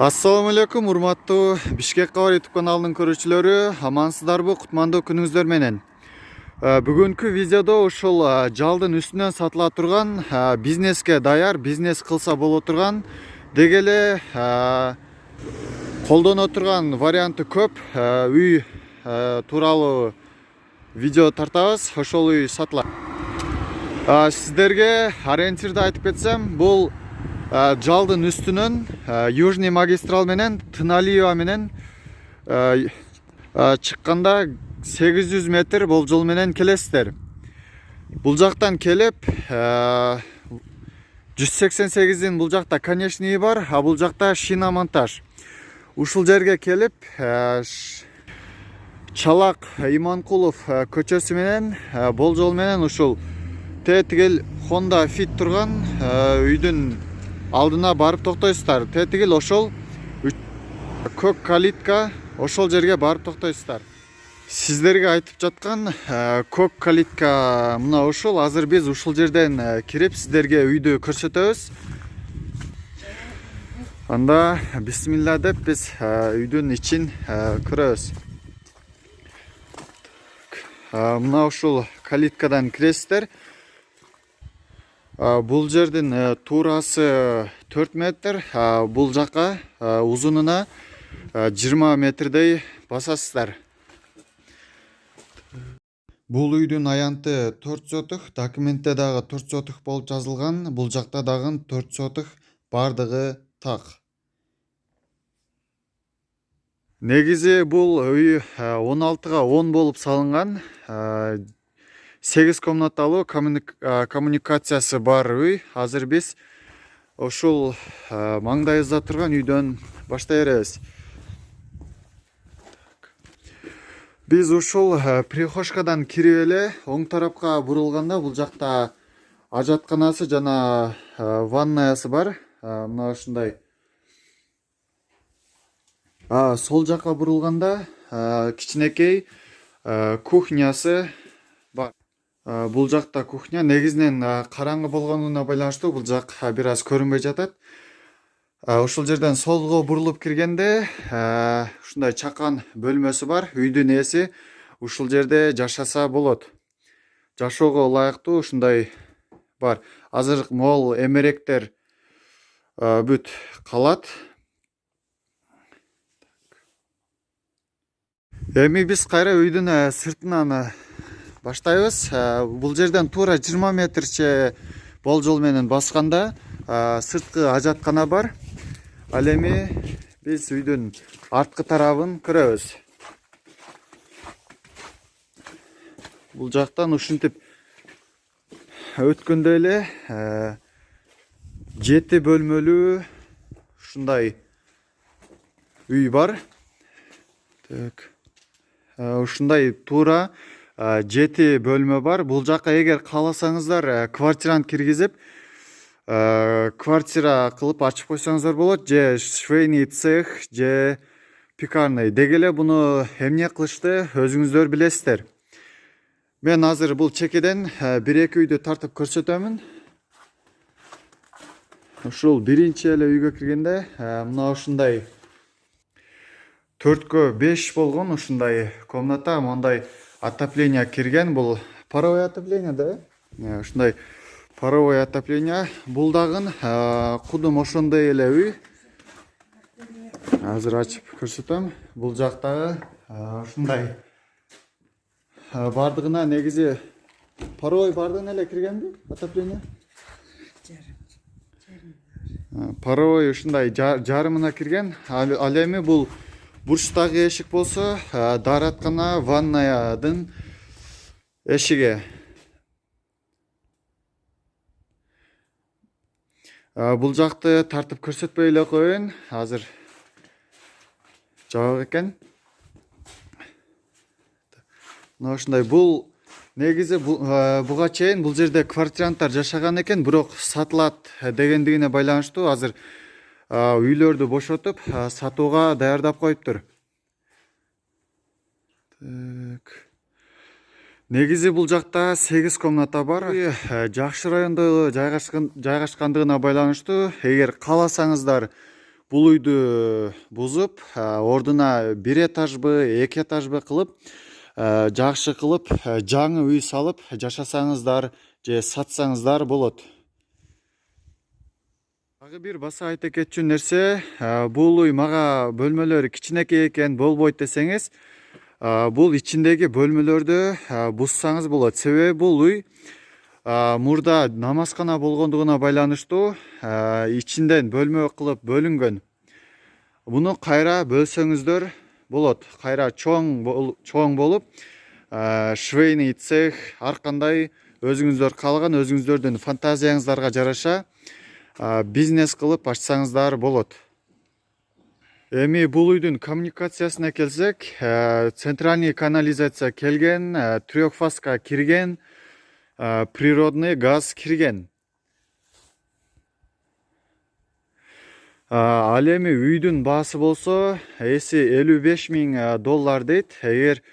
Assalamu alaikum, урматтуу Бишкек Кабар YouTube каналынын көрүүчүлөрү, амансыздарбы, кутмандуу күнүңүздөр менен. Бүгүнкү видеодо ушул жалдын үстүнөн сатыла турган, бизнеске даяр, бизнес кылса боло турган, деги эле колдоно турган варианты көп үй тууралуу видео тартабыз. Ошол үй сатыла. Сиздерге ориентирди айтып кетсем, бул жалдын үстүнөн Южный магистрал менен Тыналиева менен чыкканда 800 метр болжол менен келесиздер. Бул жактан келип 188-дин бул жакта конечный бар, а бул жакта шиномонтаж. Ушул жерге келип Чалак Иманкулов көчөсү менен болжол менен ушул тетигел Honda Fit турган үйдүн алдына барып токтойсуздар. Тетигел ошол көк калитка, ошол жерге барып токтойсуздар. Сиздерге айтып жаткан көк калитка мына ушул. Азыр биз ушул жерден кирип сиздерге үйдү көрсөтөбүз. Анда бисмилла деп биз үйдүн ичин көрөбүз. Мына ушул калиткадан киресиздер. Бул жердин туурасы 4 метр, бул жака узунуна 20 метрдей басасыздар. Бул үйдүн аянты 4 сотых, документте дагы 4 сотых болуп жазылган, бул жакта дагы 4 сотых, бардыгы так. Негизи бул үй 16га 10 болуп салынган. 8 комнаталуу коммуникациясы бар үй. Азыр биз ошол маңдайыбызда турган үйдөн баштай беребиз. Биз ушул прихожкадан кирип эле оң тарапка бурулганда бул жакта ажатканасы жана ваннаясы бар. Мына ушундай. Сол жакка бурулганда кичинекей кухнясы бар. Бул жакта кухня негизинен караңгы болгонуна байланыштуу бул жак бир аз көрүнбөй жатат. Ушул жерден солго бурулуп киргенде ушундай чакан бөлмөсү бар. Үйдүн ээси ушул жерде жашаса болот. Жашоого ылайыктуу ушундай бар. Азыр могул эмеректер бүт калат. Эми биз кайра үйдүн сыртынан баштайбыз. Бул жерден туура 20 метрче болжол менен басканда сырткы ажаткана бар. Ал эми биз үйдүн арткы тарабын көрөбүз. Бул жактан ушинтип өткөндө эле 7 бөлмөлүү ушундай үй бар. Ушундай туура 7 бөлмө бар. Бул жака эгер кааласаңыздар квартираны киргизип, квартира кылып ачып койсоңуздар болот, же швейный цех, же пекарный. Деги эле буну эмне кылышты өзүңүздөр билесиздер. Мен азыр бул чекеден 1-2 үйдү тартып көрсөтөмүн. Ушул биринчи эле үйгө киргенде мына ушундай 4кө 5 болгон ушундай комната, мондай отопление кирген. Бул паровой отопление да? Ушундай паровой отопление. Бул дагы кудум ошондой эле үй. Азыр ачып көрсөтөм. Бул жактагы ушундай бардыгына негизи паровой бардыгына эле киргенби отопление? Паровой ушундай жарымына кирген. Ал эми бул бурчтагы эшик болсо даараткана ваннаядын эшиги. Бул жакты тартып көрсөтпөй эле коеюн. Азыр жабык экен. Мына ушундай. Бул негизи буга чейин бул жерде квартиранттар жашаган экен, бирок сатылат дегендигине байланыштуу азыр үйлөрдү бошотуп сатууга даярдап коюптур. Негизи бул жакта 8 комната бар. Жакшы райондо жайгашкандыгына байланыштуу эгер кааласаңыздар бул үйдү бузуп, ордуна 1 этажбы, 2 этажбы кылып, жакшы кылып, жаңы үй салып жашасаңыздар же сатсаңыздар болот. Дагы бир баса айта кетчү нерсе, бул үй мага бөлмөлөрү кичинекей экен, болбойт десеңиз, бул ичиндеги бөлмөлөрдү бузсаңыз болот. Себеби бул үй мурда намазкана болгондугуна байланыштуу ичинден бөлмө кылып бөлүнгөн. Буну кайра бөлсөңүздөр болот. Кайра чоң болуп, швейный цех, ар кандай өзүңүздөр каалаган, өзүңүздөрдүн фантазияңыздарга жараша бизнес кылып ачсаңыздар болот. Эми бул үйдүн коммуникациясына келсек, центральный канализация келген, трехфазка кирген, природный газ кирген. Ал эми үйдүн баасы болсо эси $55.000 дейт. Эгер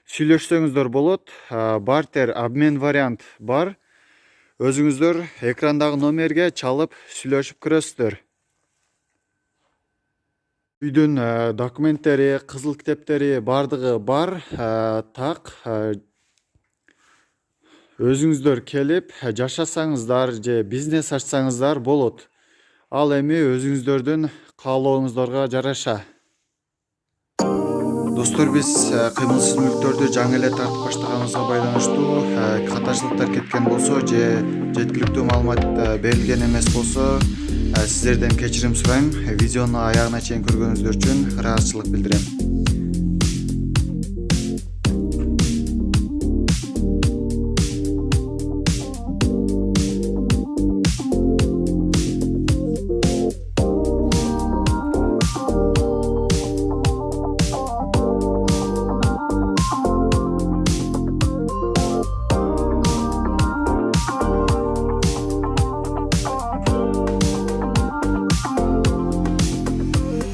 сүйлөшсөңүздөр болот, бартер обмен вариант бар. Өзүңүздөр экрандагы номерге чалып сүйлөшүп көрөсүздөр. Үйдүн документтери, кызыл китептери бардыгы бар. Так өзүңүздөр келип жашасаңыздар же бизнес ачсаңыздар болот. Ал эми өзүңүздөрдүн каалооңуздарга жараша. Достор, биз кыймылсыз мүлктөрдү жаңы эле тартып баштаганыбызга байланыштуу катачылыктар кеткен болсо же жеткиликтүү маалымат берилген эмес болсо, сиздерден кечирим сурайм. Видеону аягына чейин көргөнүңүздөр үчүн ыраазычылык билдирем.